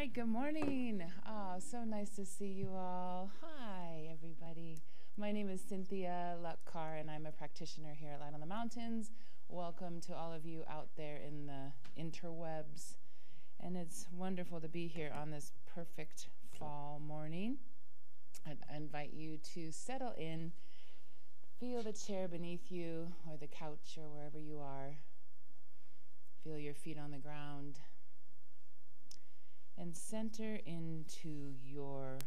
right, good morning. Oh, so nice to see you all. Hi, everybody. My name is Cynthia Carr, and I'm a practitioner here at Light on the Mountains. Welcome to all of you out there in the interwebs. And it's wonderful to be here on this perfect fall morning. I invite you to settle in, feel the chair beneath you or the couch or wherever you are. Feel your feet on the ground. And center into yourself,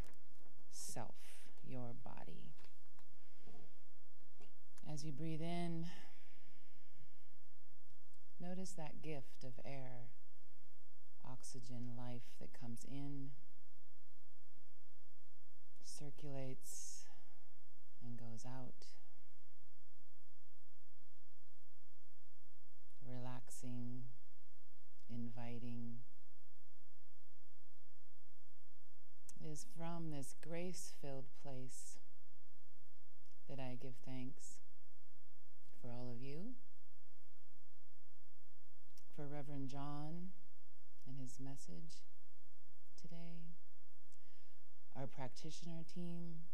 your body. As you breathe in, notice that gift of air, oxygen, life that comes in, circulates, and goes out. Relaxing, inviting. Is from this grace-filled place that I give thanks for all of you, for Reverend John and his message today, our practitioner team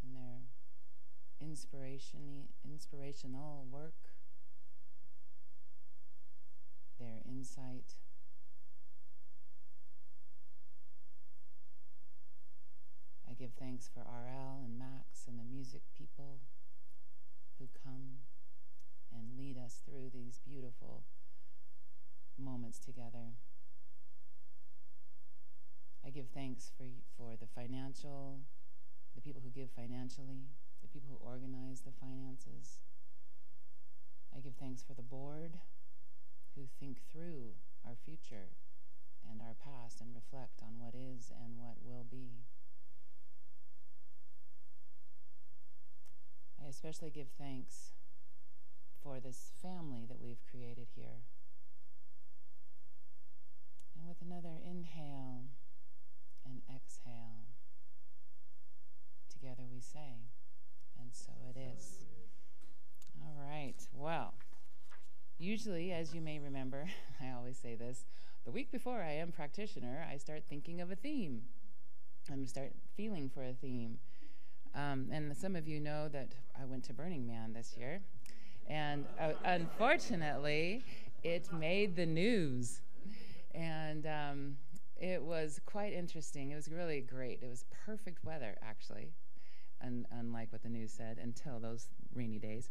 and their inspirational work, their insight. I give thanks for R.L. and Max and the music people who come and lead us through these beautiful moments together. I give thanks for the people who give financially, the people who organize the finances. I give thanks for the board who think through our future and our past and reflect on what is and what will be. I especially give thanks for this family that we've created here. And with another inhale and exhale, together we say, and so it is. All right, well, usually, as you may remember, I always say this, the week before I am practitioner, I start thinking of a theme. I start feeling for a theme. And some of you know that I went to Burning Man this year, and unfortunately, it made the news. And it was quite interesting. It was really great. It was perfect weather, actually, unlike what the news said, until those rainy days.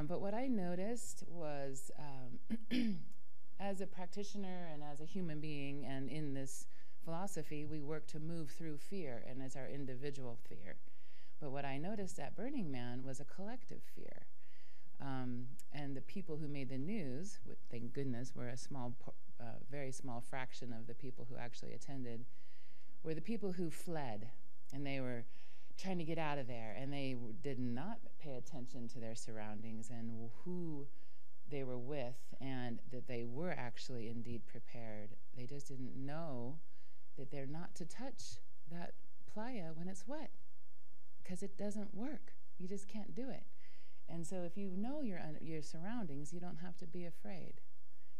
But what I noticed was, as a practitioner and as a human being, and in this philosophy, we work to move through fear, and it's our individual fear. But what I noticed at Burning Man was a collective fear. And the people who made the news, thank goodness, were a very small fraction of the people who actually attended, were the people who fled. And they were trying to get out of there. And they did not pay attention to their surroundings and who they were with, and that they were actually indeed prepared. They just didn't know that they're not to touch that playa when it's wet, because it doesn't work. You just can't do it. And so if you know your surroundings, you don't have to be afraid,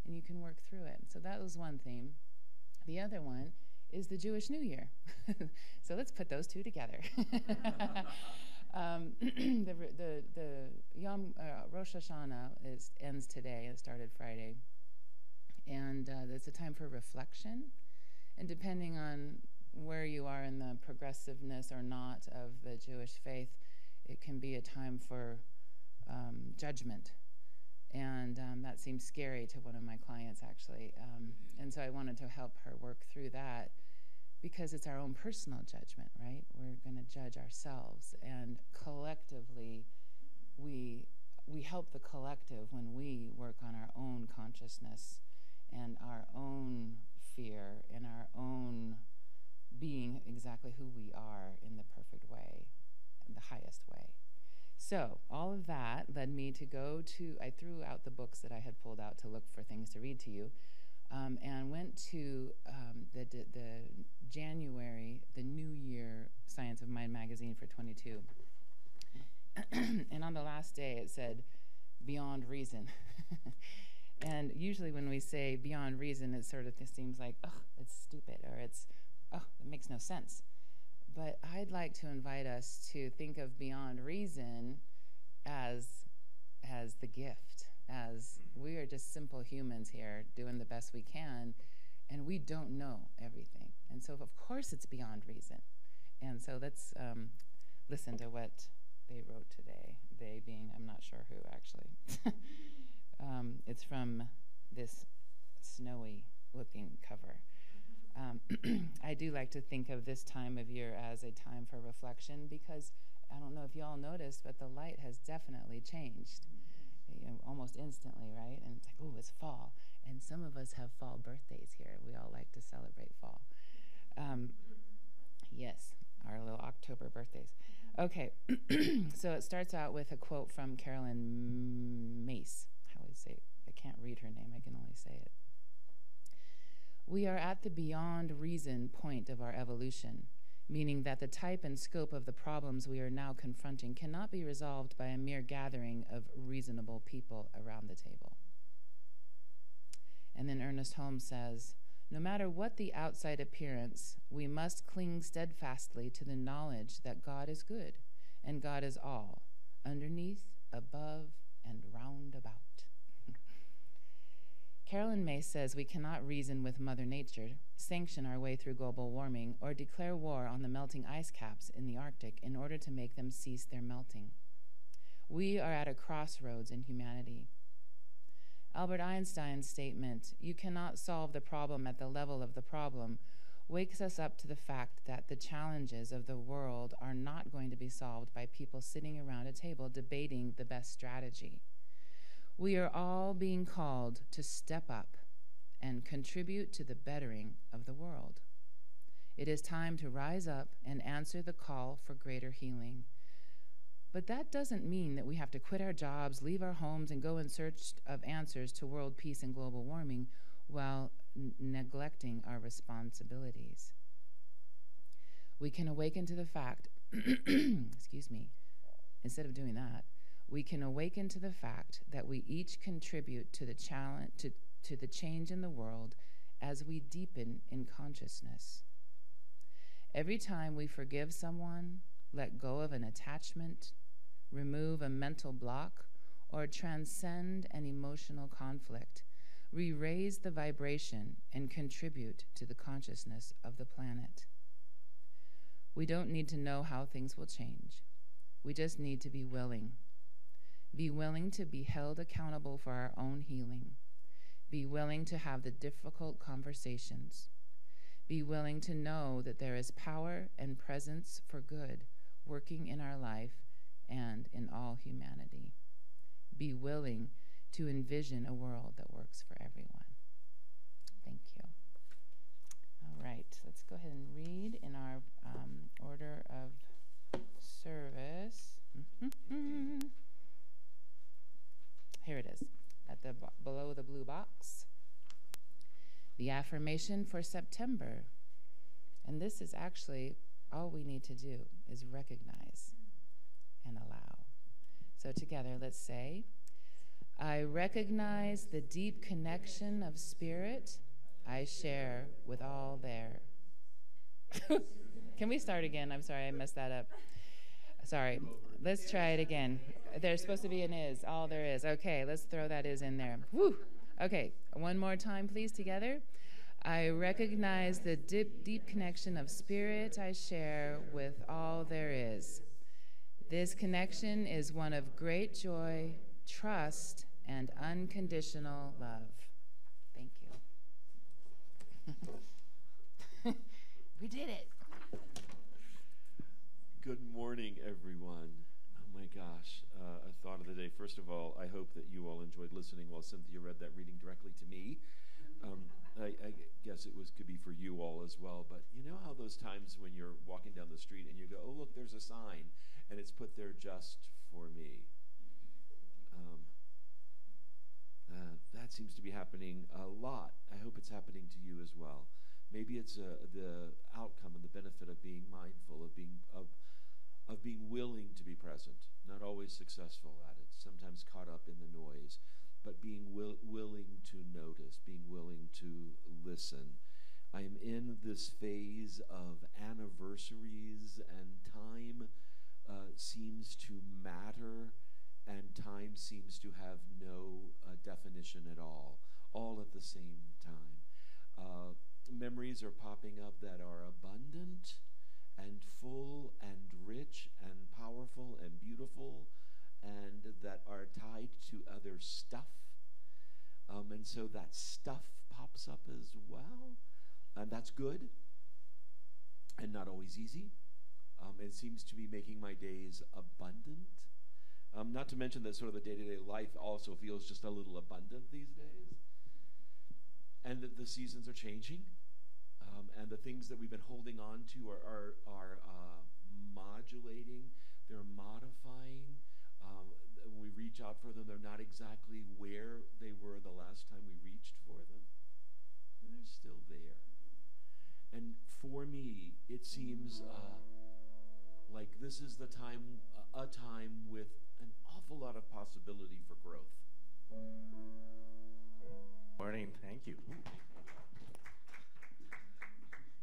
and you can work through it. So that was one theme. The other one is the Jewish New Year. So let's put those two together. The Yom Rosh Hashanah ends today. It started Friday. And it's a time for reflection. And depending on where you are in the progressiveness or not of the Jewish faith, it can be a time for judgment. And that seems scary to one of my clients, actually. And so I wanted to help her work through that, because it's our own personal judgment, right? We're going to judge ourselves. And collectively, we help the collective when we work on our own consciousness and our own fear and our own being exactly who we are in the perfect way, the highest way. So all of that led me to I threw out the books that I had pulled out to look for things to read to you, and went to the January, the New Year Science of Mind magazine for 22. And on the last day it said, Beyond Reason. And usually when we say beyond reason, it sort of seems like, oh, it's stupid, or it makes no sense. But I'd like to invite us to think of beyond reason as the gift, as we are just simple humans here doing the best we can, and we don't know everything. And so, of course, it's beyond reason. And so let's listen to what they wrote today. They being, I'm not sure who, actually. It's from this snowy-looking cover. I do like to think of this time of year as a time for reflection, because I don't know if you all noticed, but the light has definitely changed, almost instantly, right? And it's like, oh, it's fall. And some of us have fall birthdays here. We all like to celebrate fall. Yes, our little October birthdays. Okay, so it starts out with a quote from Carolyn Mace. How would I say it? I can't read her name. I can only say it. We are at the beyond reason point of our evolution, meaning that the type and scope of the problems we are now confronting cannot be resolved by a mere gathering of reasonable people around the table. And then Ernest Holmes says, no matter what the outside appearance, we must cling steadfastly to the knowledge that God is good and God is all, underneath, above, and round about. Carolyn Mace says we cannot reason with Mother Nature, sanction our way through global warming, or declare war on the melting ice caps in the Arctic in order to make them cease their melting. We are at a crossroads in humanity. Albert Einstein's statement, "You cannot solve the problem at the level of the problem," wakes us up to the fact that the challenges of the world are not going to be solved by people sitting around a table debating the best strategy. We are all being called to step up and contribute to the bettering of the world. It is time to rise up and answer the call for greater healing. But that doesn't mean that we have to quit our jobs, leave our homes, and go in search of answers to world peace and global warming while neglecting our responsibilities. We can awaken to the fact, instead of doing that, we can awaken to the fact that we each contribute to the challenge, to the change in the world as we deepen in consciousness. Every time we forgive someone, let go of an attachment, remove a mental block, or transcend an emotional conflict, we raise the vibration and contribute to the consciousness of the planet. We don't need to know how things will change. We just need to be willing. Be willing to be held accountable for our own healing. Be willing to have the difficult conversations. Be willing to know that there is power and presence for good working in our life and in all humanity. Be willing to envision a world that works for everyone. Thank you. All right, let's go ahead and read in our order of service. Here it is, at the below the blue box. The affirmation for September. And this is actually all we need to do is recognize and allow. So together, let's say, I recognize the deep connection of spirit I share with all there. Can we start again? I'm sorry, I messed that up. Sorry. Let's try it again. There's supposed to be an is, all there is. Okay, let's throw that is in there. Woo! Okay, one more time, please, together. I recognize the deep connection of spirit I share with all there is. This connection is one of great joy, trust, and unconditional love. Thank you. We did it. Good morning, everyone. Oh my gosh, a thought of the day. First of all, I hope that you all enjoyed listening while Cynthia read that reading directly to me. I guess it could be for you all as well, but you know how those times when you're walking down the street and you go, oh look, there's a sign, and it's put there just for me. That seems to be happening a lot. I hope it's happening to you as well. Maybe it's the outcome and the benefit of being mindful, of being willing to be present, not always successful at it, sometimes caught up in the noise, but being willing listen. I am in this phase of anniversaries, and time seems to matter, and time seems to have no definition at all at the same time. Memories are popping up that are abundant and full and rich and powerful and beautiful, and that are tied to other stuff. And so that stuff pops up as well. And that's good and not always easy. It seems to be making my days abundant. Not to mention that sort of the day-to-day life also feels just a little abundant these days. And that the seasons are changing. And the things that we've been holding on to are modulating. They're modifying. When we reach out for them, they're not exactly where they were the last time we reached for them. And they're still there. And for me, it seems like this is the time, a time with an awful lot of possibility for growth. Morning, thank you.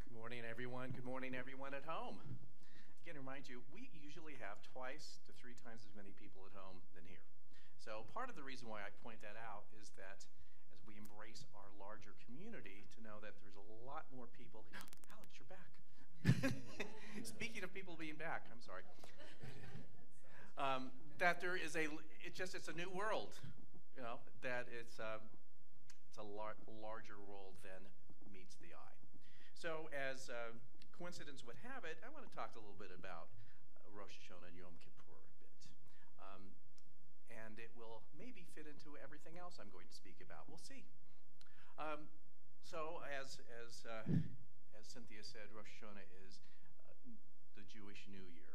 Good morning, everyone. Good morning, everyone at home. Again, to remind you, we usually have 2 to 3 times as many people at home than here. So part of the reason why I point that out is that as we embrace our larger community, to know that there's a lot more people. Alex, you're back. Speaking of people being back, I'm sorry. That there is it's a new world, that it's a larger world than meets the eye. So as coincidence would have it, I want to talk a little bit about Rosh Hashanah and Yom Kippur a bit. And it will maybe fit into everything else I'm going to speak about. We'll see. So as Cynthia said, Rosh Hashanah is the Jewish New Year.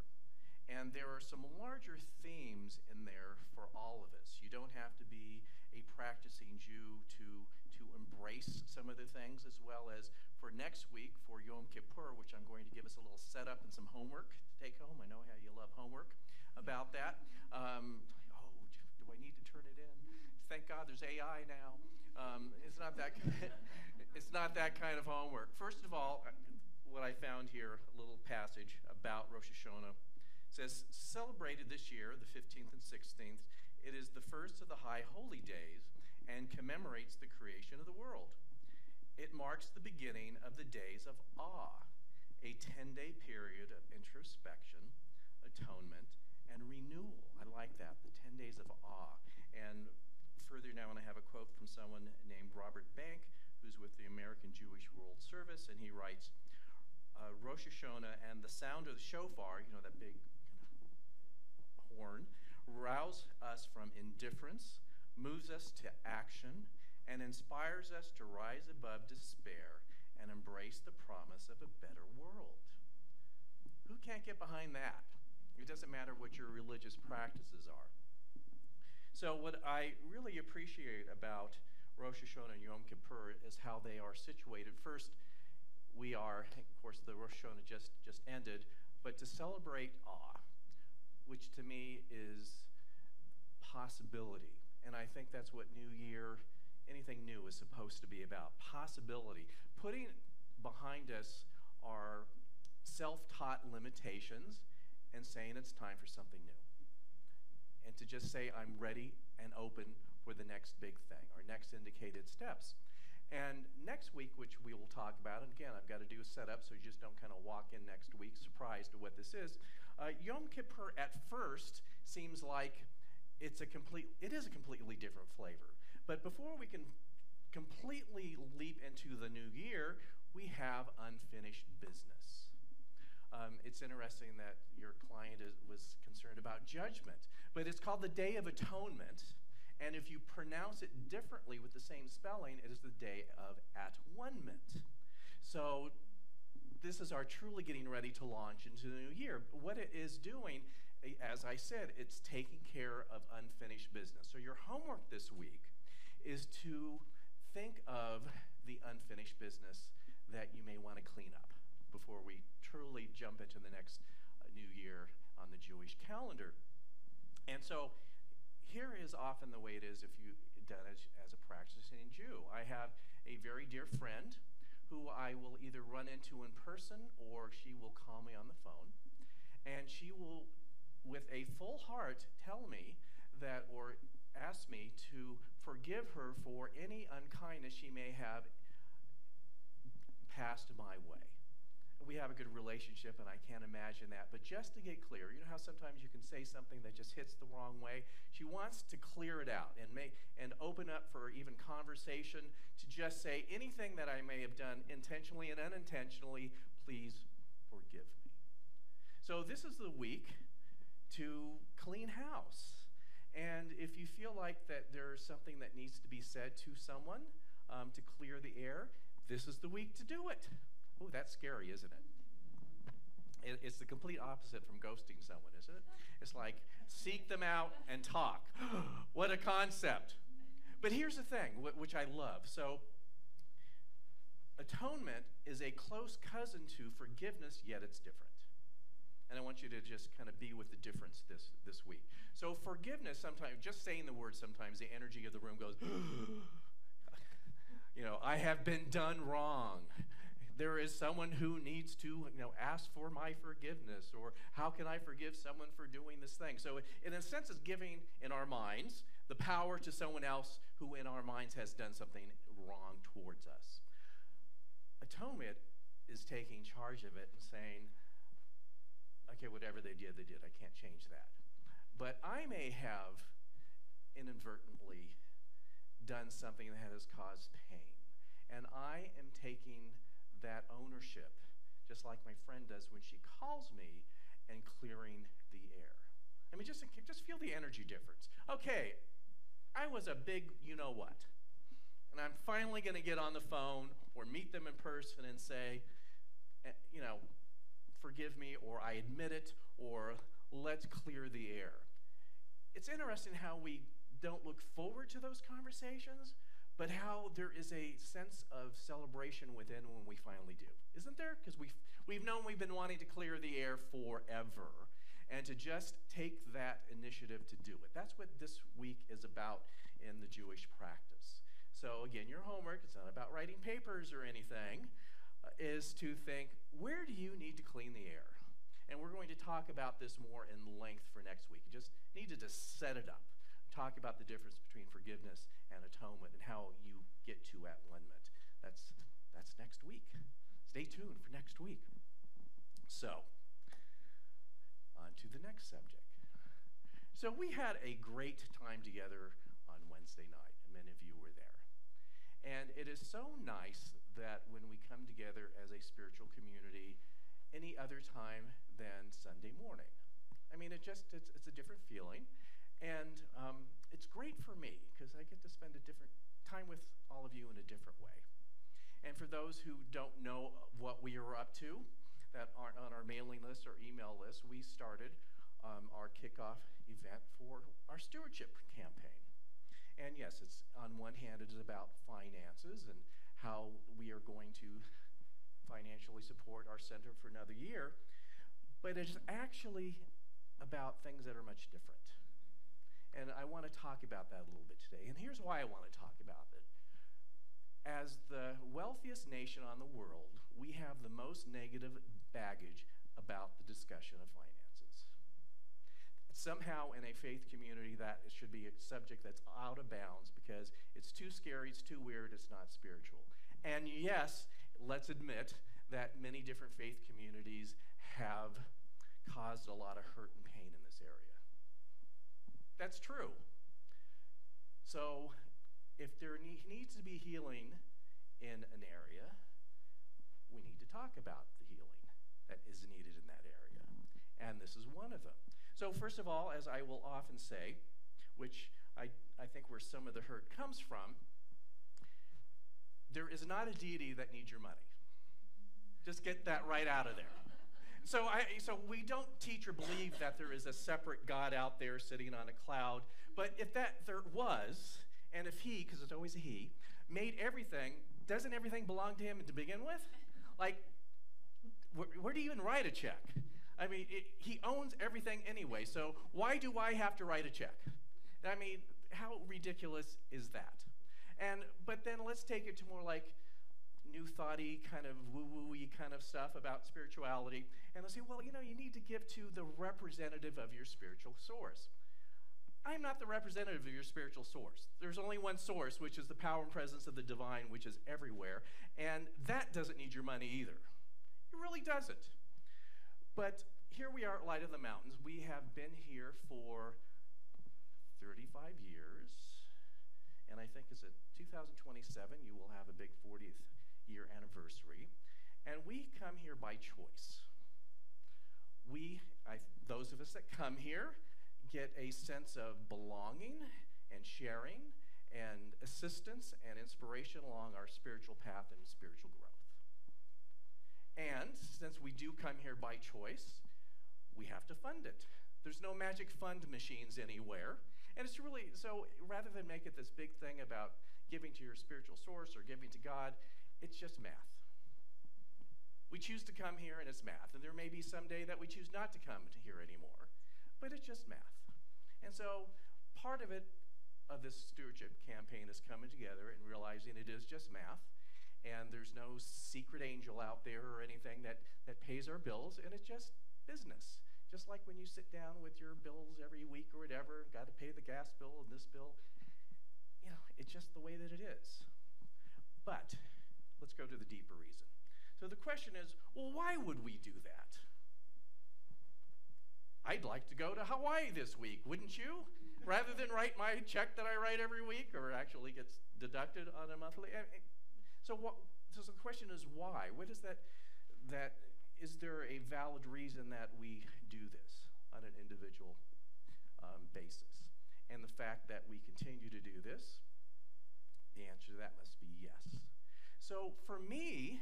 And there are some larger themes in there for all of us. You don't have to be a practicing Jew to embrace some of the things, as well as for next week for Yom Kippur, which I'm going to give us a little setup and some homework to take home. I know how you love homework about that. Do I need to turn it in? Thank God there's AI now. It's not that kind of homework. First of all, what I found here, a little passage about Rosh Hashanah. It says, celebrated this year, the 15th and 16th, it is the first of the high holy days and commemorates the creation of the world. It marks the beginning of the days of awe, a 10-day period of introspection, atonement, and renewal. I like that, the 10 days of awe. And further now, and I have a quote from someone named Robert Bank, who's with the American Jewish World Service, and he writes, Rosh Hashanah and the sound of the shofar, that big horn, rouse us from indifference, moves us to action, and inspires us to rise above despair and embrace the promise of a better world. Who can't get behind that? It doesn't matter what your religious practices are. So what I really appreciate about Rosh Hashanah and Yom Kippur is how they are situated. First, we are, of course, the Rosh Hashanah just ended, but to celebrate awe, which to me is possibility. And I think that's what New Year, anything new, is supposed to be about. Possibility. Putting behind us our self-taught limitations and saying it's time for something new. And to just say I'm ready and open for the next big thing, our next indicated steps. And next week, which we will talk about, and again, I've got to do a setup so you just don't kind of walk in next week surprised at what this is. Yom Kippur at first seems like it is a completely different flavor. But before we can completely leap into the new year, we have unfinished business. It's interesting that your client was concerned about judgment, but it's called the Day of Atonement. And if you pronounce it differently with the same spelling, it is the Day of At-One-ment. So this is our truly getting ready to launch into the new year. What it is doing, as I said, it's taking care of unfinished business. So your homework this week is to think of the unfinished business that you may want to clean up before we truly jump into the next new year on the Jewish calendar. And so here is often the way it is if you've done it as a practicing Jew. I have a very dear friend who I will either run into in person or she will call me on the phone. And she will, with a full heart, tell me that, or ask me to forgive her for any unkindness she may have passed my way. We have a good relationship, and I can't imagine that. But just to get clear, you know how sometimes you can say something that just hits the wrong way? She wants to clear it out and open up for even conversation, to just say anything that I may have done intentionally and unintentionally, please forgive me. So this is the week to clean house. And if you feel like that there's something that needs to be said to someone to clear the air, this is the week to do it. Oh, that's scary, isn't it? It's the complete opposite from ghosting someone, isn't it? It's like, seek them out and talk. What a concept. But here's the thing, which I love. So, atonement is a close cousin to forgiveness, yet it's different. And I want you to just kind of be with the difference this week. So forgiveness, sometimes, just saying the word, sometimes the energy of the room goes, I have been done wrong. There is someone who needs to, ask for my forgiveness, or how can I forgive someone for doing this thing? So in a sense, it's giving in our minds the power to someone else who in our minds has done something wrong towards us. Atonement is taking charge of it and saying, okay, whatever they did, I can't change that. But I may have inadvertently done something that has caused pain. And I am taking that ownership, just like my friend does when she calls me, and clearing the air. I mean, just feel the energy difference. Okay, I was a big you-know-what. And I'm finally going to get on the phone or meet them in person and say, forgive me, or I admit it, or let's clear the air. It's interesting how we don't look forward to those conversations, but how there is a sense of celebration within when we finally do. Isn't there? Because we've known we've been wanting to clear the air forever, and to just take that initiative to do it. That's what this week is about in the Jewish practice. So again, your homework, it's not about writing papers or anything, is to think, where do you need to clean the air? And we're going to talk about this more in length for next week. You just needed to set it up. Talk about the difference between forgiveness and atonement and how you get to at-one-ment. That's next week. Stay tuned for next week. So, on to the next subject. So we had a great time together on Wednesday night, and many of you were there. And it is so nice that when we come together as a spiritual community any other time than Sunday morning. I mean, it's a different feeling. And it's great for me because I get to spend a different time with all of you in a different way. And for those who don't know what we are up to, that aren't on our mailing list or email list, we started our kickoff event for our stewardship campaign. And yes, it's on one hand, it is about finances and how we are going to financially support our center for another year. But it's actually about things that are much different. And I want to talk about that a little bit today. And here's why I want to talk about it. As the wealthiest nation on the world, we have the most negative baggage about the discussion of finances. Somehow in a faith community, that should be a subject that's out of bounds because it's too scary, it's too weird, it's not spiritual. And yes, let's admit that many different faith communities have caused a lot of hurt and pain in this area. That's true. So if there needs to be healing in an area, we need to talk about the healing that is needed in that area. And this is one of them. So first of all, as I will often say, which I think where some of the hurt comes from, there is not a deity that needs your money. Just get that right out of there. So we don't teach or believe that there is a separate God out there sitting on a cloud. But if there was, and if he, because it's always a he, made everything, doesn't everything belong to him to begin with? Like, where do you even write a check? I mean, he owns everything anyway, so why do I have to write a check? I mean, how ridiculous is that? But then let's take it to more like new thoughty kind of woo-woo-y kind of stuff about spirituality, and they'll say, well, you need to give to the representative of your spiritual source. I'm not the representative of your spiritual source. There's only one source, which is the power and presence of the divine, which is everywhere, and that doesn't need your money either. It really doesn't. But here we are at Light of the Mountains. We have been here for 35 years, and I think it's 2027, you will have a big 40th year anniversary, and we come here by choice. Those of us that come here get a sense of belonging and sharing and assistance and inspiration along our spiritual path and spiritual growth. And since we do come here by choice, we have to fund it. There's no magic fund machines anywhere. And it's really, so rather than make it this big thing about giving to your spiritual source or giving to God, it's just math. We choose to come here and it's math. And there may be some day that we choose not to come to here anymore, but it's just math. And so part of it, of this stewardship campaign, is coming together and realizing it is just math. And there's no secret angel out there or anything that pays our bills, and it's just business. Just like when you sit down with your bills every week or whatever, got to pay the gas bill and this bill, it's just the way that it is. But let's go to the deeper reason. So the question is, well, why would we do that? I'd like to go to Hawaii this week, wouldn't you? Rather than write my check that I write every week, or actually gets deducted on a monthly. So the question is why? What is that is there a valid reason that we do this on an individual basis? And the fact that we continue to do this, the answer to that must be yes. So for me,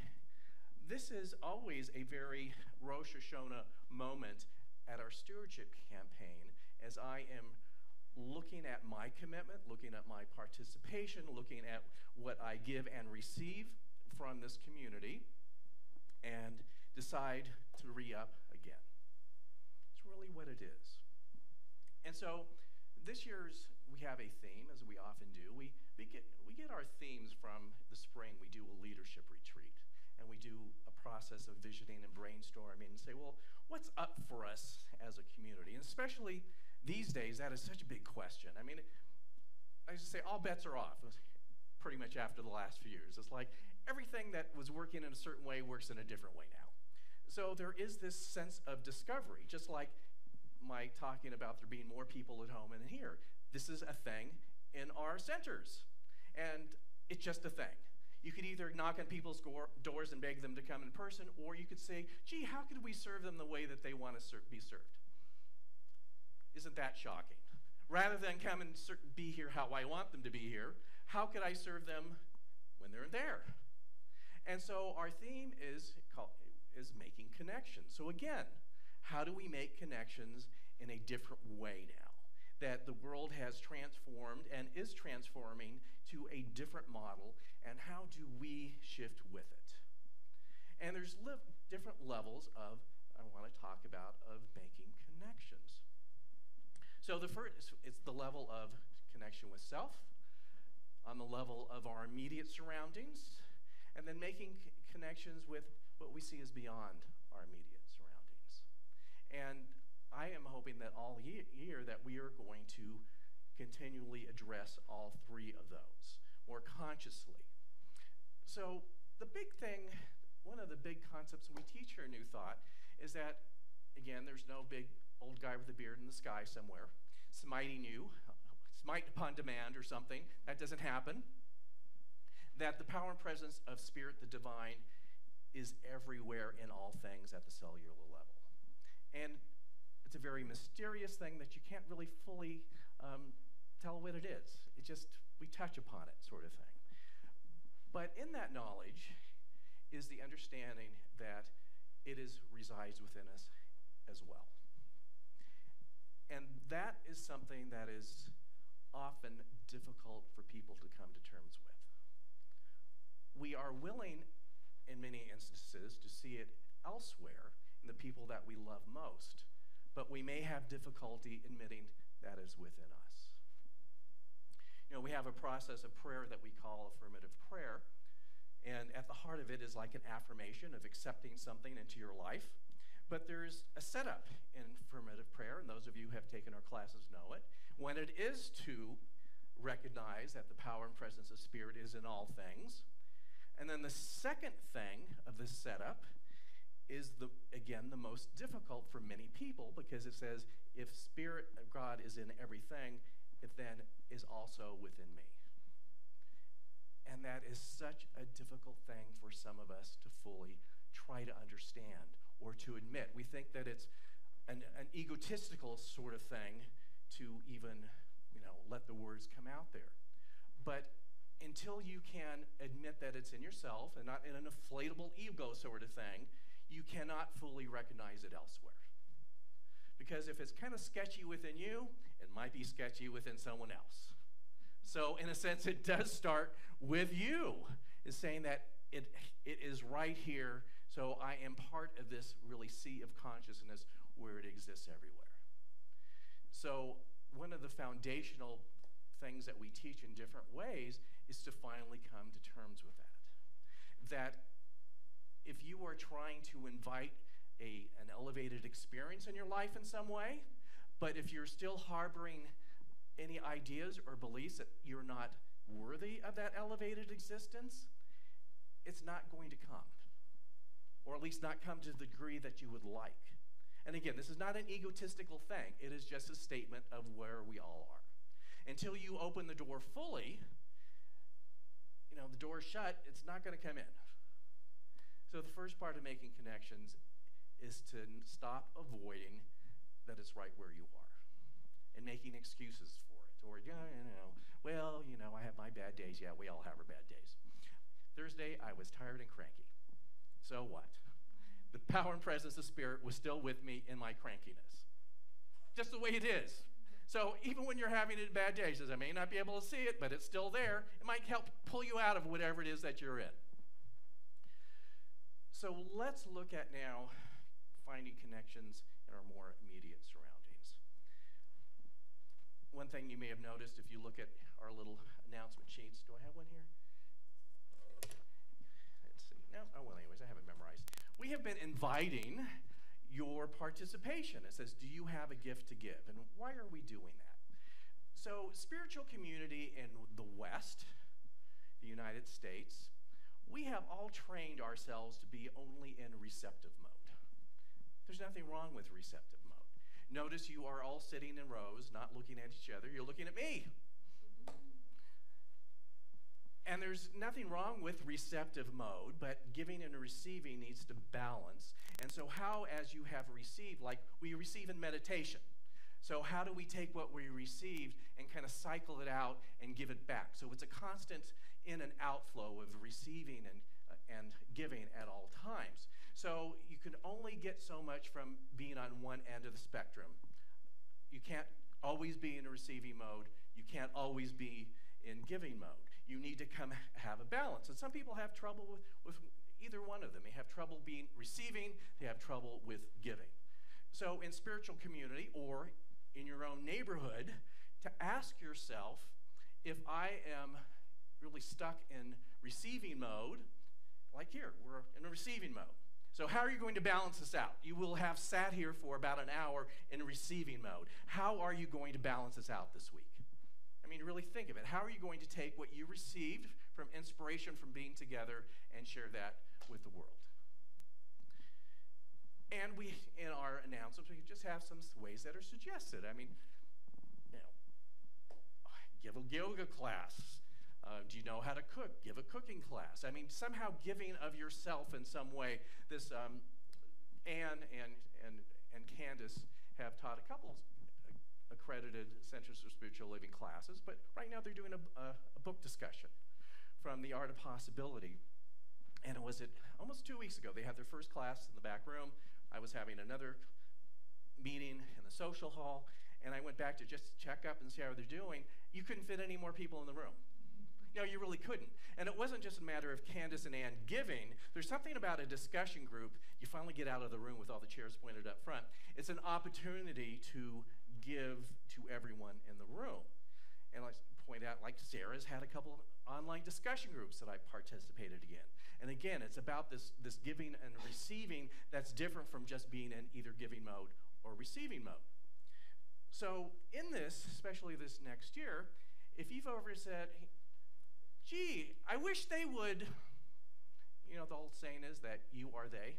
this is always a very Rosh Hashanah moment at our stewardship campaign, as I am looking at my commitment, looking at my participation, looking at what I give and receive from this community, and decide to re-up again. It's really what it is. And so this year's, we have a theme, as we often do. We get our themes from the spring. We do a leadership retreat, and we do a process of visioning and brainstorming and say, well, what's up for us as a community? And especially these days, that is such a big question. I mean, I just say all bets are off pretty much after the last few years. It's like everything that was working in a certain way works in a different way now. So there is this sense of discovery, just like my talking about there being more people at home and here. This is a thing in our centers, and it's just a thing. You could either knock on people's doors and beg them to come in person, or you could say, gee, how could we serve them the way that they want to be served? Isn't that shocking? Rather than come and be here how I want them to be here, how could I serve them when they're there? And so our theme is making connections. So again, how do we make connections in a different way now that the world has transformed and is transforming to a different model, and how do we shift with it? And there's different levels of, I want to talk about, of making connections. So the first, it's the level of connection with self, on the level of our immediate surroundings, and then making connections with what we see as beyond our immediate surroundings. And I am hoping that all year that we are going to continually address all three of those more consciously. So the big thing, one of the big concepts we teach here in New Thought is that, again, there's no big old guy with a beard in the sky somewhere smiting you, smite upon demand or something. That doesn't happen. That the power and presence of Spirit, the divine, is everywhere in all things at the cellular level. And it's a very mysterious thing that you can't really fully tell what it is. It just, we touch upon it, sort of thing. But in that knowledge is the understanding that it resides within us as well. And that is something that is often difficult for people to come to terms with. We are willing, in many instances, to see it elsewhere in the people that we love most, but we may have difficulty admitting that is within us. We have a process of prayer that we call affirmative prayer, And at the heart of it is like an affirmation of accepting something into your life. But there's a setup in affirmative prayer, and those of you who have taken our classes know it. When it is to recognize that the power and presence of Spirit is in all things. And then the second thing of this setup is, again, the most difficult for many people, because it says, if Spirit of God is in everything, it then is also within me. And that is such a difficult thing for some of us to fully try to understand or to admit. We think that it's an egotistical sort of thing to even, let the words come out there. But until you can admit that it's in yourself and not in an inflatable ego sort of thing, you cannot fully recognize it elsewhere. Because if it's kind of sketchy within you, it might be sketchy within someone else. So in a sense, it does start with you, is saying that it is right here, so I am part of this really sea of consciousness where it exists everywhere. So one of the foundational things that we teach in different ways is to finally come to terms with that. That if you are trying to invite an elevated experience in your life in some way, but if you're still harboring any ideas or beliefs that you're not worthy of that elevated existence, it's not going to come. Or at least not come to the degree that you would like. And again, this is not an egotistical thing. It is just a statement of where we all are. Until you open the door fully, the door is shut, it's not going to come in. So the first part of making connections is to stop avoiding that it's right where you are and making excuses for it. Or, I have my bad days. Yeah, we all have our bad days. Thursday, I was tired and cranky. So what? The power and presence of Spirit was still with me in my crankiness. Just the way it is. So even when you're having a bad day, I may not be able to see it, but it's still there. It might help pull you out of whatever it is that you're in. So let's look at now finding connections in our more immediate surroundings. One thing you may have noticed if you look at our little announcement sheets. Do I have one here? Let's see. No? Oh, well, anyways, I have it memorized. We have been inviting your participation. It says, do you have a gift to give? And why are we doing that? So spiritual community in the West, the United States, we have all trained ourselves to be only in receptive mode. There's nothing wrong with receptive mode. Notice you are all sitting in rows, not looking at each other. You're looking at me. And there's nothing wrong with receptive mode, but giving and receiving needs to balance. And so how, as you have received, like we receive in meditation, so how do we take what we received and kind of cycle it out and give it back? So it's a constant in and outflow of receiving and giving at all times. So you can only get so much from being on one end of the spectrum. You can't always be in a receiving mode. You can't always be in giving mode. You need to have a balance. And some people have trouble with either one of them. They have trouble being receiving. They have trouble with giving. So in spiritual community or in your own neighborhood, to ask yourself, if I am really stuck in receiving mode, like here, we're in a receiving mode. So how are you going to balance this out? You will have sat here for about an hour in receiving mode. How are you going to balance this out this week? I mean, really think of it. How are you going to take what you received from inspiration from being together and share that with the world? And we, in our announcements, we can just have some ways that are suggested. I mean, give a yoga class. Do you know how to cook? Give a cooking class. I mean, somehow giving of yourself in some way. This Anne and Candace have taught a couple accredited Centers for Spiritual Living classes, but right now they're doing a book discussion from The Art of Possibility. And it was almost 2 weeks ago. They had their first class in the back room. I was having another meeting in the social hall, and I went back to just check up and see how they're doing. You couldn't fit any more people in the room. You really couldn't. And it wasn't just a matter of Candace and Ann giving. There's something about a discussion group. You finally get out of the room with all the chairs pointed up front. It's an opportunity to give to everyone in the room. And I point out, like Sarah's had a couple online discussion groups that I participated in. And again, it's about this giving and receiving that's different from just being in either giving mode or receiving mode. So in this, especially this next year, if you've ever said, gee, I wish they would, you know, the old saying is that you are they.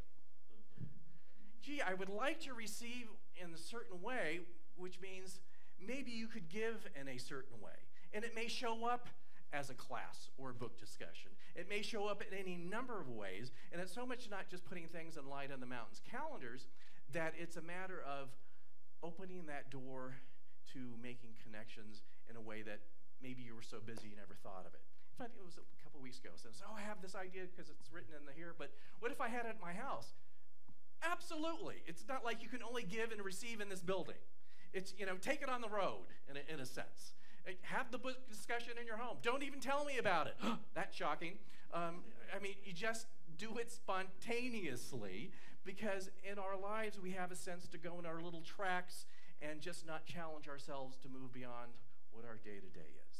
Gee, I would like to receive in a certain way, which means maybe you could give in a certain way. And it may show up as a class or a book discussion. It may show up in any number of ways, and it's so much not just putting things in Light on the Mountains calendars, that it's a matter of opening that door to making connections in a way that maybe you were so busy you never thought of it. In fact, it was a couple weeks ago. So I have this idea because it's written in here, but what if I had it at my house? Absolutely. It's not like you can only give and receive in this building. It's, you know, take it on the road in a sense. Have the book discussion in your home. Don't even tell me about it. That's shocking. I mean, you just do it spontaneously, because in our lives we have a sense to go in our little tracks and just not challenge ourselves to move beyond what our day-to-day is.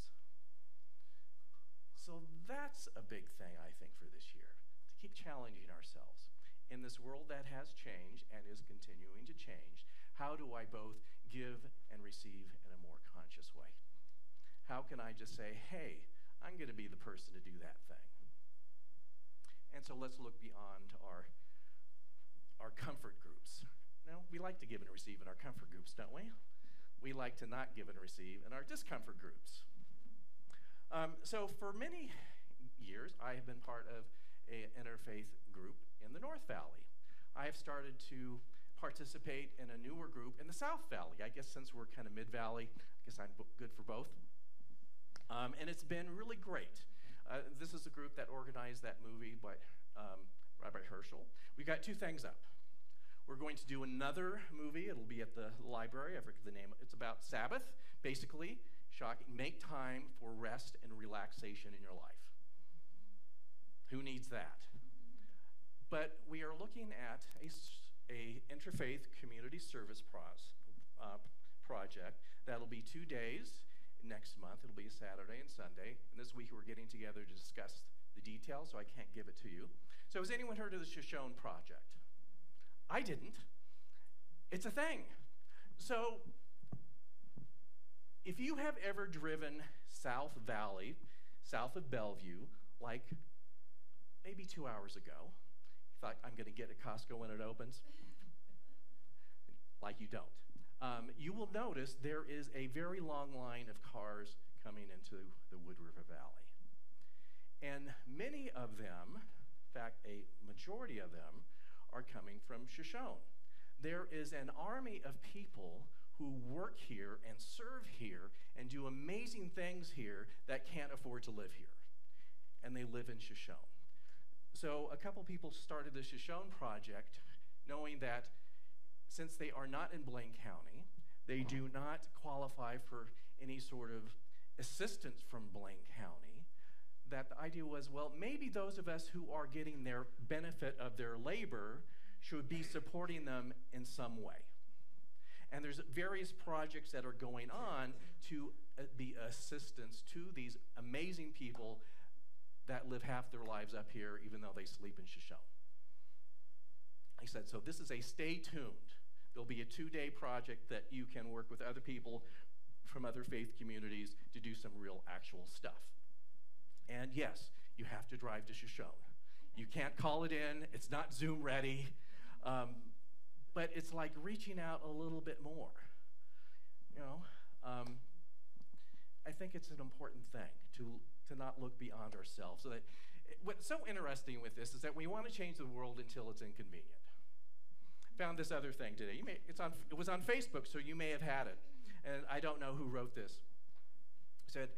So that's a big thing, I think, for this year, to keep challenging ourselves. In this world that has changed and is continuing to change, how do I both give and receive in a more conscious way? How can I just say, hey, I'm going to be the person to do that thing? And so let's look beyond our comfort groups. Now, we like to give and receive in our comfort groups, don't we? We like to not give and receive in our discomfort groups. So for many years, I have been part of an interfaith group in the North Valley. I have started to participate in a newer group in the South Valley. I guess since we're kind of mid-valley, I guess I'm good for both. And it's been really great. This is the group that organized that movie by Rabbi Herschel. We've got two things up. We're going to do another movie. It'll be at the library. I forget the name. It's about Sabbath, basically. Shocking. Make time for rest and relaxation in your life. Who needs that? But we are looking at a interfaith community service project that'll be 2 days next month. It'll be a Saturday and Sunday. And this week we're getting together to discuss the details, so I can't give it to you. So has anyone heard of the Shoshone Project? I didn't. It's a thing. So if you have ever driven South Valley, south of Bellevue, like maybe 2 hours ago, you thought, I'm going to get at Costco when it opens? Like you don't. You will notice there is a very long line of cars coming into the Wood River Valley. And many of them, in fact, a majority of them, are coming from Shoshone. There is an army of people who work here and serve here and do amazing things here that can't afford to live here. And they live in Shoshone. So a couple people started the Shoshone Project knowing that since they are not in Blaine County, they do not qualify for any sort of assistance from Blaine County, that the idea was, well, maybe those of us who are getting their benefit of their labor should be supporting them in some way. And there's various projects that are going on to be assistance to these amazing people that live half their lives up here, even though they sleep in Shoshone. I said, so this is a stay tuned. There'll be a 2-day project that you can work with other people from other faith communities to do some real actual stuff. And yes, you have to drive to Shoshone. You can't call it in. It's not Zoom ready. But it's like reaching out a little bit more. You know, I think it's an important thing to not look beyond ourselves. So that what's so interesting with this is that we want to change the world until it's inconvenient. Found this other thing today. It was on Facebook, so you may have had it. And I don't know who wrote this. He said,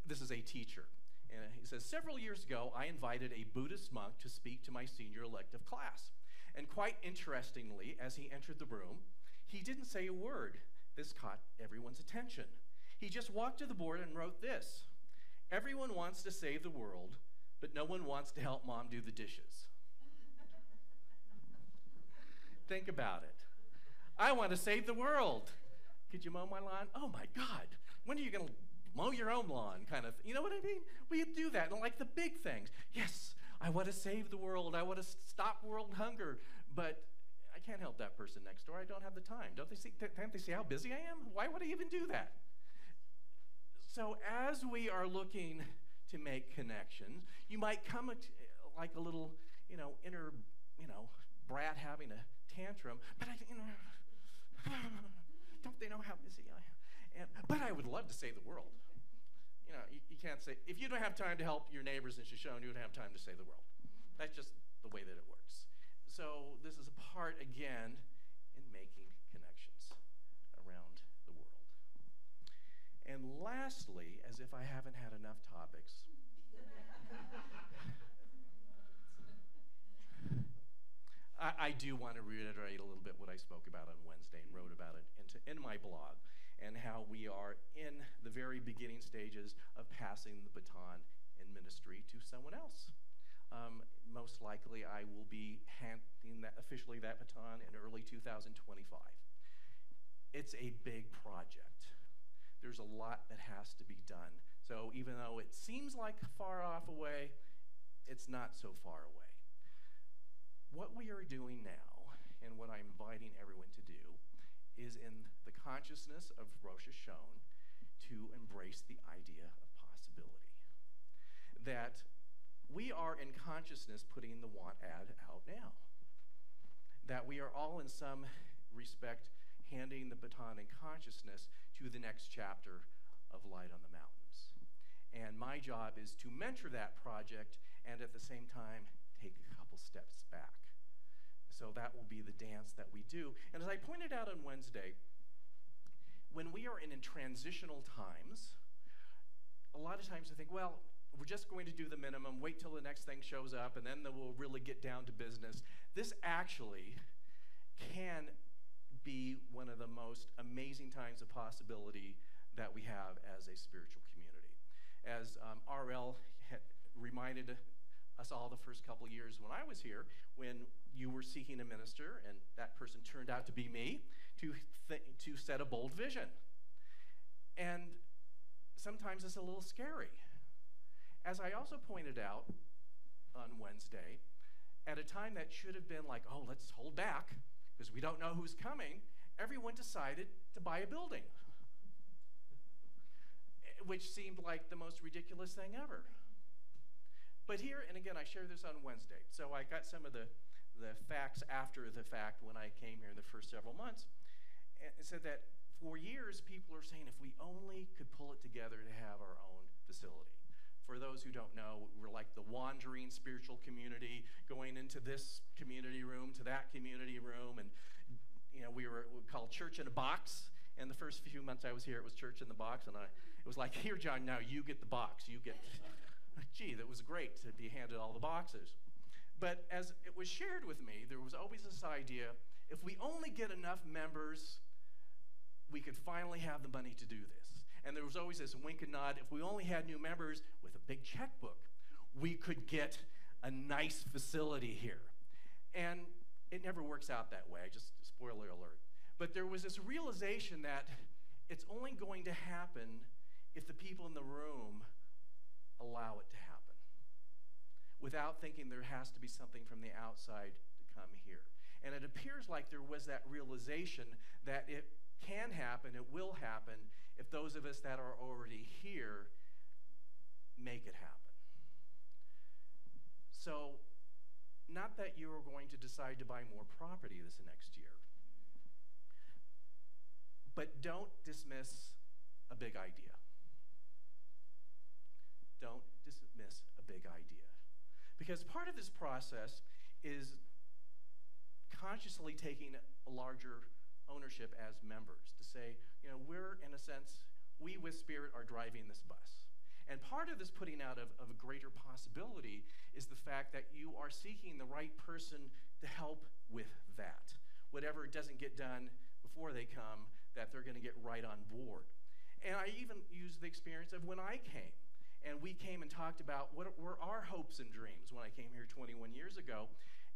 this is a teacher. And he says, several years ago, I invited a Buddhist monk to speak to my senior elective class. And quite interestingly, as he entered the room, he didn't say a word. This caught everyone's attention. He just walked to the board and wrote this: everyone wants to save the world, but no one wants to help mom do the dishes. Think about it. I want to save the world. Could you mow my lawn? Oh my God. When are you going to mow your own lawn kind of, you know what I mean? We do that, and like the big things. Yes, I want to save the world. I want to stop world hunger, but I can't help that person next door. I don't have the time. Don't they see? Can't they see how busy I am? Why would I even do that? So as we are looking to make connections, you might come like a little, inner, brat having a tantrum. But don't they know how busy I am? But I would love to save the world. You can't say, if you don't have time to help your neighbors in Shoshone, you don't have time to save the world. That's just the way that it works. So this is a part, again, in making connections around the world. And lastly, as if I haven't had enough topics, I do want to reiterate a little bit what I spoke about on Wednesday and wrote about it in my blog, and how we are in the very beginning stages of passing the baton in ministry to someone else. Most likely I will be handing officially that baton in early 2025. It's a big project. There's a lot that has to be done. So even though it seems like far off away, it's not so far away. What we are doing now, and what I'm inviting everyone to do, is in the consciousness of Rosh Hashanah to embrace the idea of possibility. That we are in consciousness putting the want ad out now. That we are all in some respect handing the baton in consciousness to the next chapter of Light on the Mountains. And my job is to mentor that project and at the same time take a couple steps back. So that will be the dance that we do. And as I pointed out on Wednesday, when we are in transitional times, a lot of times I think, well, we're just going to do the minimum, wait till the next thing shows up, and then we'll really get down to business. This actually can be one of the most amazing times of possibility that we have as a spiritual community. As R.L. had reminded us all the first couple years when I was here, when you were seeking a minister, and that person turned out to be me, to set a bold vision. And sometimes it's a little scary. As I also pointed out on Wednesday, at a time that should have been like, oh, let's hold back, because we don't know who's coming, everyone decided to buy a building, which seemed like the most ridiculous thing ever. But here, and again, I shared this on Wednesday, so I got some of the facts after the fact when I came here in the first several months. And it said that for years, people are saying if we only could pull it together to have our own facility. For those who don't know, we're like the wandering spiritual community, going into this community room to that community room, and we were called Church in a Box. And the first few months I was here, it was Church in the Box, and it was like, here, John, now you get the box. You get, gee, that was great to be handed all the boxes. But as it was shared with me, there was always this idea, if we only get enough members, we could finally have the money to do this. And there was always this wink and nod, if we only had new members with a big checkbook, we could get a nice facility here. And it never works out that way, just spoiler alert. But there was this realization that it's only going to happen if the people in the room allow it to happen, without thinking there has to be something from the outside to come here. And it appears like there was that realization that it can happen, it will happen, if those of us that are already here make it happen. So, not that you are going to decide to buy more property this next year, but don't dismiss a big idea. Don't dismiss a big idea. Because part of this process is consciously taking a larger ownership as members to say, we're, in a sense, we with Spirit are driving this bus. And part of this putting out of a greater possibility is the fact that you are seeking the right person to help with that. Whatever doesn't get done before they come, that they're going to get right on board. And I even used the experience of when I came. And we came and talked about what were our hopes and dreams when I came here 21 years ago.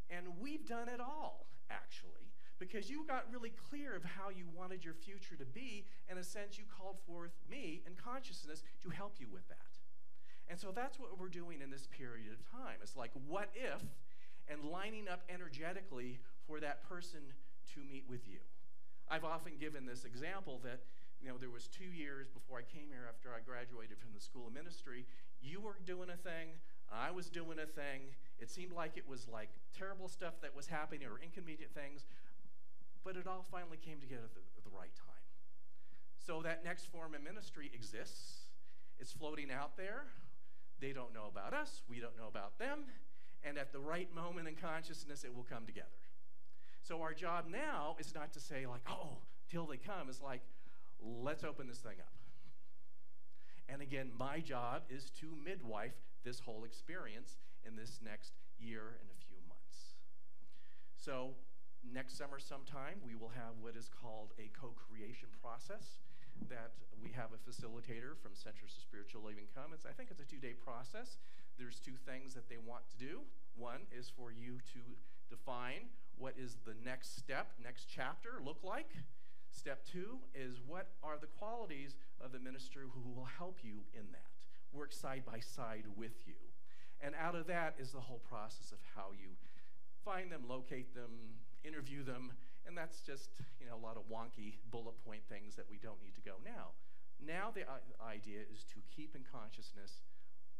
And we've done it all, actually. because you got really clear of how you wanted your future to be. In a sense, you called forth me and consciousness to help you with that. And so that's what we're doing in this period of time. It's like, what if, and lining up energetically for that person to meet with you. I've often given this example that, there was 2 years before I came here after I graduated from the School of Ministry. You were doing a thing, I was doing a thing. It seemed like it was like terrible stuff that was happening or inconvenient things, but it all finally came together at the right time. So that next form of ministry exists. It's floating out there. They don't know about us. We don't know about them. And at the right moment in consciousness, it will come together. So our job now is not to say like, oh, till they come. It's like, let's open this thing up. And again, my job is to midwife this whole experience in this next year and a few months. So next summer sometime, we will have what is called a co-creation process that we have a facilitator from Centers of Spiritual Living come. I think it's a 2-day process. There's 2 things that they want to do. One is for you to define what is the next step, next chapter look like. Step 2 is what are the qualities of the minister who will help you in that, work side by side with you. And out of that is the whole process of how you find them, locate them, interview them, and that's just a lot of wonky bullet point things that we don't need to go now. Now the idea is to keep in consciousness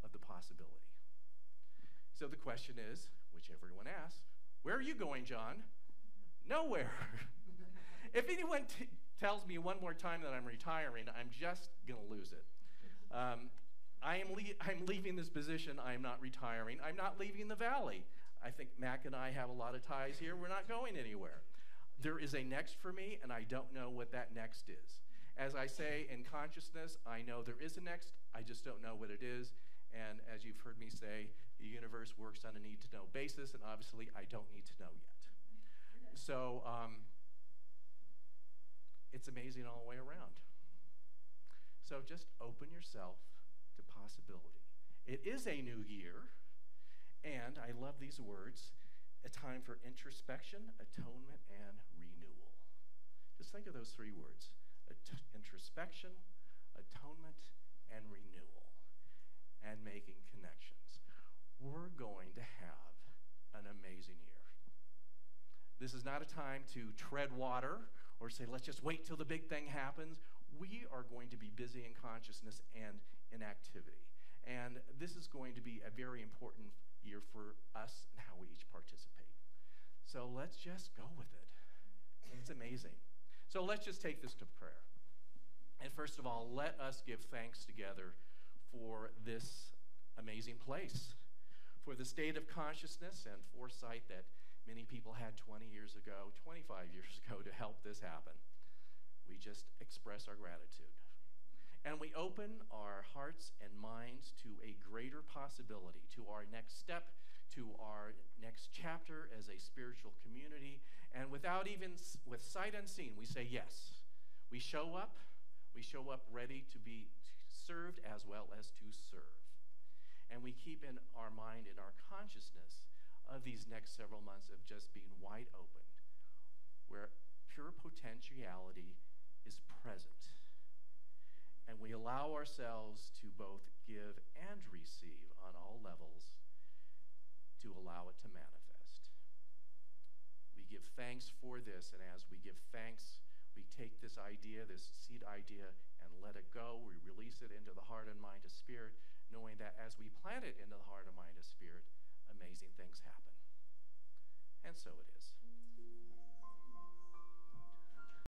of the possibility. So the question is, which everyone asks, where are you going, John? Nowhere. If anyone tells me one more time that I'm retiring, I'm just going to lose it. I'm leaving this position. I'm not retiring. I'm not leaving the Valley. I think Mac and I have a lot of ties here. We're not going anywhere. There is a next for me, and I don't know what that next is. As I say in consciousness, I know there is a next. I just don't know what it is. And as you've heard me say, the universe works on a need-to-know basis, and obviously I don't need to know yet. So it's amazing all the way around. So just open yourself to possibility. It is a new year, and I love these words, a time for introspection, atonement, and renewal. Just think of those 3 words, introspection, atonement, and renewal, and making connections. We're going to have an amazing year. This is not a time to tread water or say, let's just wait till the big thing happens. We are going to be busy in consciousness and in activity. And this is going to be a very important year for us and how we each participate. So let's just go with it. It's amazing. So let's just take this to prayer. And first of all, let us give thanks together for this amazing place, for the state of consciousness and foresight that many people had 20 years ago, 25 years ago to help this happen. We just express our gratitude. And we open our hearts and minds to a greater possibility, to our next step, to our next chapter as a spiritual community. And with sight unseen, we say yes. We show up ready to be served as well as to serve. And we keep in our mind, in our consciousness, of these next several months of just being wide open, where pure potentiality is present. And we allow ourselves to both give and receive on all levels to allow it to manifest. We give thanks for this, and as we give thanks, we take this idea, this seed idea, and let it go. We release it into the heart and mind of spirit, knowing that as we plant it into the heart and mind of spirit, amazing things happen. And so it is.